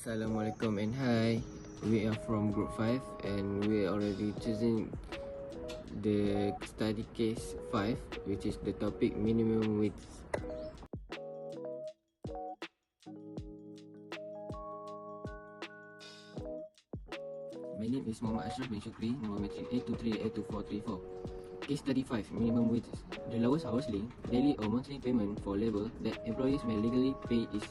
Assalamualaikum and hi. We are from group 5 and we are already choosing the study case 5, which is the topic minimum wage. My name is Muhammad Ashraf bin Shukri, number matric 823-82434. Case study 5, minimum wages. The lowest hourly, daily or monthly payment for labor that employers may legally pay is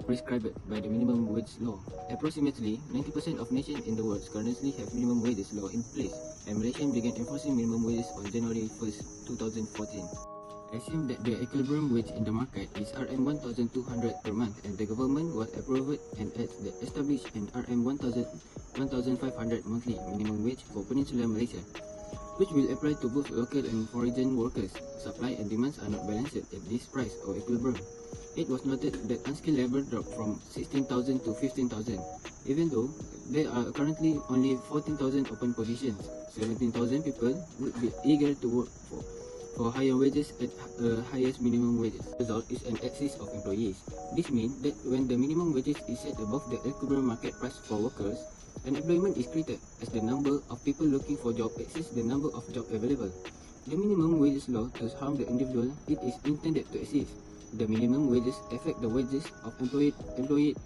prescribed by the minimum wage law. Approximately 90% of nations in the world currently have minimum wages law in place, and Malaysia began enforcing minimum wages on January 1st, 2014. Assume that the equilibrium wage in the market is RM1,200 per month, and the government was approved and established an RM1,500 monthly minimum wage for Peninsular Malaysia, which will apply to both local and foreign workers. Supply and demands are not balanced at this price or equilibrium. It was noted that unskilled labor dropped from 16,000 to 15,000. Even though there are currently only 14,000 open positions, 17,000 people would be eager to work for higher wages at highest minimum wages. The result is an excess of employees. This means that when the minimum wages is set above the equilibrium market price for workers, unemployment is created as the number of people looking for job exceeds the number of jobs available. The minimum wages law does harm the individual it is intended to assist. The minimum wages affect the wages of employed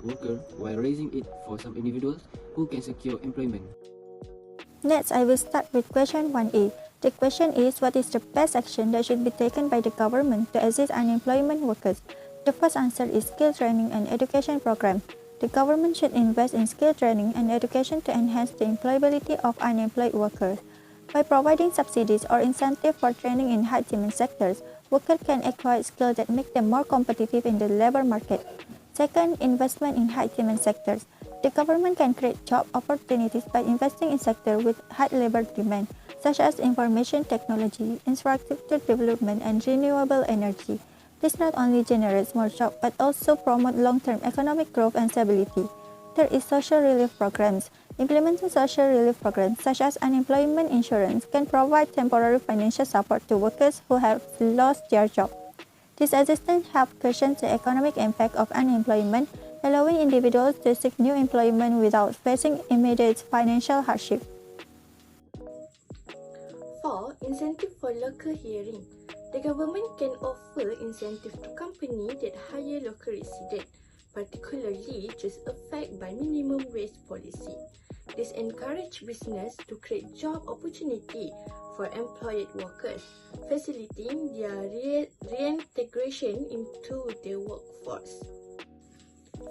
worker while raising it for some individuals who can secure employment. Next, I will start with question 1A. The question is, what is the best action that should be taken by the government to assist unemployment workers? The first answer is skill training and education program. The government should invest in skill training and education to enhance the employability of unemployed workers. By providing subsidies or incentives for training in high-demand sectors, workers can acquire skills that make them more competitive in the labor market. Second, investment in high-demand sectors. The government can create job opportunities by investing in sectors with high labor demand, such as information technology, infrastructure development, and renewable energy. This not only generates more jobs but also promotes long-term economic growth and stability. Third is social relief programs. Implementing social relief programs such as unemployment insurance can provide temporary financial support to workers who have lost their job. This assistance helps cushion the economic impact of unemployment, allowing individuals to seek new employment without facing immediate financial hardship. 4. Incentive for local hiring. The government can offer incentive to companies that hire local residents, particularly those affected by minimum wage policy. This encourages business to create job opportunity for employed workers, facilitating their reintegration into the workforce.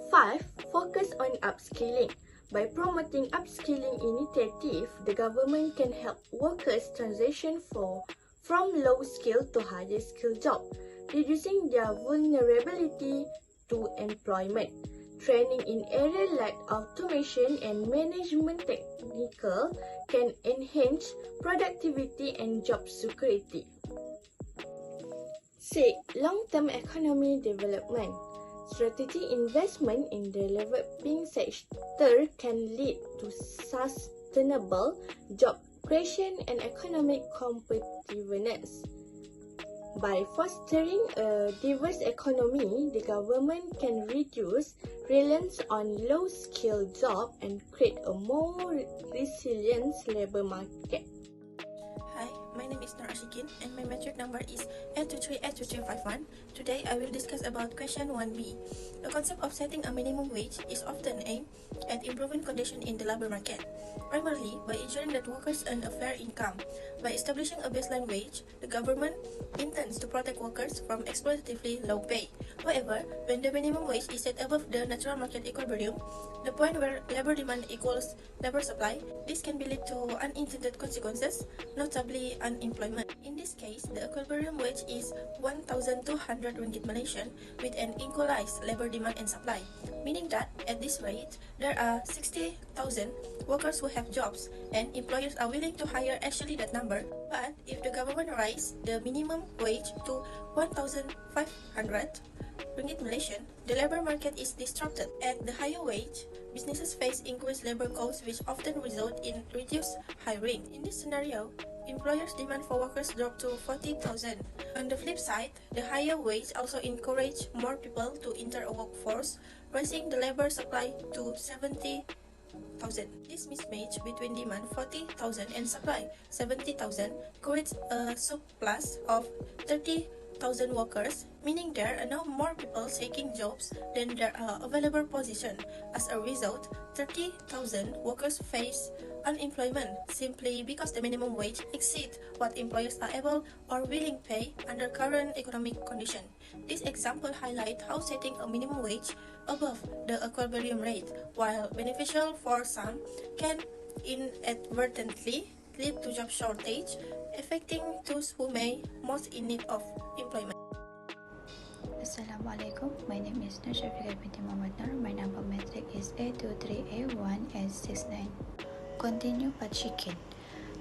5. Focus on upskilling. By promoting upskilling initiative, the government can help workers transition from low skill to higher skill job, reducing their vulnerability to employment. Training in areas like automation and management technical can enhance productivity and job security. 6. Long-term economy development. Strategic investment in the developing sector can lead to sustainable job creation and economic competitiveness. By fostering a diverse economy, the government can reduce reliance on low-skilled jobs and create a more resilient labor market. Hi, my name is Nur Ashikin and my metric number is 823-82351. Today I will discuss about question 1B. The concept of setting a minimum wage is often aimed at improving conditions in the labor market, primarily by ensuring that workers earn a fair income. By establishing a baseline wage, the government intends to protect workers from exploitatively low pay. However, when the minimum wage is set above the natural market equilibrium, the point where labor demand equals labor supply, this can lead to unintended consequences, notably unemployment. In this case, the equilibrium wage is 1,200 ringgit Malaysian with an equalized labor demand and supply, meaning that at this rate, there are 60,000 workers who have jobs and employers are willing to hire actually that number. But if the government raises the minimum wage to 1,500 ringgit Malaysian, the labor market is disrupted. At the higher wage, businesses face increased labor costs which often result in reduced hiring. In this scenario, employers' demand for workers drop to 40,000. On the flip side, the higher wage also encourages more people to enter a workforce, raising the labor supply to 70,000. This mismatch between demand 40,000 and supply 70,000 creates a surplus of 30,000 workers, meaning there are now more people seeking jobs than there are available positions. As a result, 30,000 workers face unemployment simply because the minimum wage exceeds what employers are able or willing to pay under current economic conditions. This example highlights how setting a minimum wage above the equilibrium rate, while beneficial for some, can inadvertently lead to job shortage, affecting those who may most in need of employment. Assalamualaikum, my name is Nur Syafiqah binti Muhammad Nur. My number metric is A23A1S69. Continue but chicken.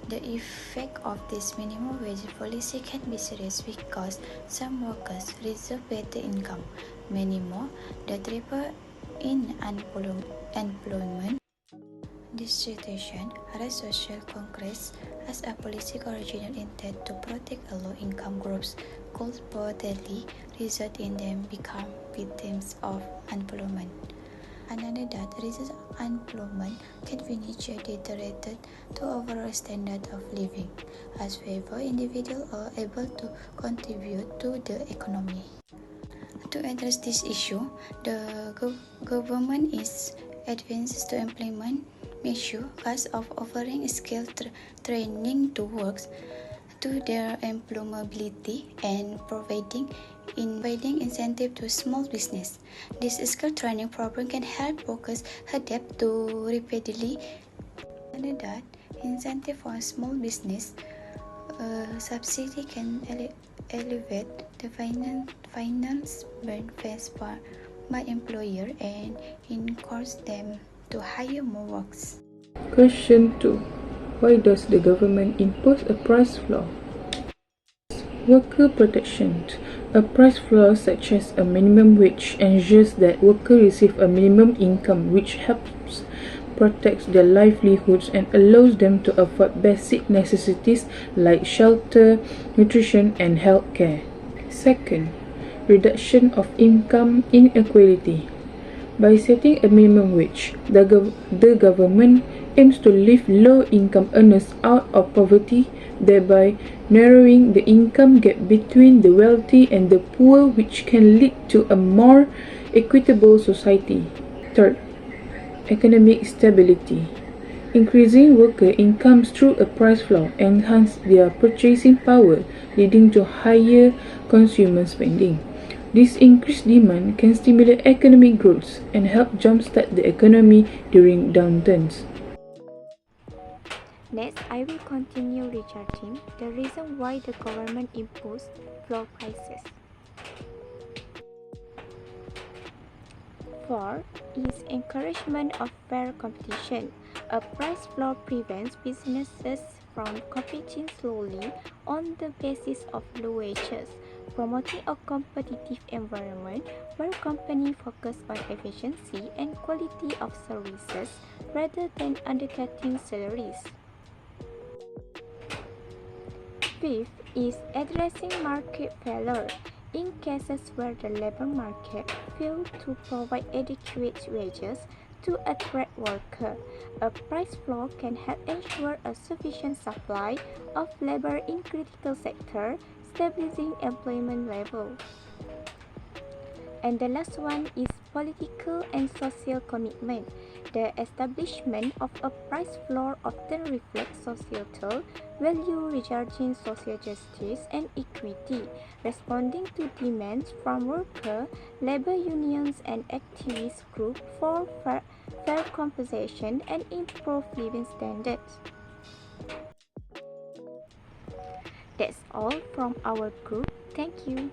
The effect of this minimum wage policy can be serious because some workers receive better income. Many more, the triple in employment. This situation has social congress as a policy original intent to protect a low-income groups could potentially result in them become victims of unemployment. Another that reduced unemployment can furniture deteriorated to overall standard of living, as fewer individuals are able to contribute to the economy. To address this issue, the government is advanced to implement measures of offering skill training to workers to their employability and providing incentive to small business. This skill training program can help workers adapt to rapidly. Under that, incentive for small business subsidy can elevate the finance burden faced by employer and encourage them to hire more workers. Question 2. Why does the government impose a price floor? Worker protection. A price floor such as a minimum wage ensures that workers receive a minimum income which helps protect their livelihoods and allows them to afford basic necessities like shelter, nutrition and health care. Second, reduction of income inequality. By setting a minimum wage, the government aims to lift low-income earners out of poverty, thereby narrowing the income gap between the wealthy and the poor, which can lead to a more equitable society. Third, economic stability. Increasing worker incomes through a price floor enhance their purchasing power, leading to higher consumer spending. This increased demand can stimulate economic growth and help jumpstart the economy during downturns. Next, I will continue researching the reason why the government imposed floor prices. 4 is encouragement of fair competition. A price floor prevents businesses from competing solely on the basis of low wages, promoting a competitive environment where companies focus on efficiency and quality of services rather than undercutting salaries. 5th is addressing market failure. In cases where the labor market fails to provide adequate wages to attract workers, a price floor can help ensure a sufficient supply of labor in critical sectors, stabilizing employment level. And the last one is political and social commitment. The establishment of a price floor often reflects societal value regarding social justice and equity, responding to demands from workers, labor unions, and activist groups for fair compensation and improved living standards. That's all from our group. Thank you.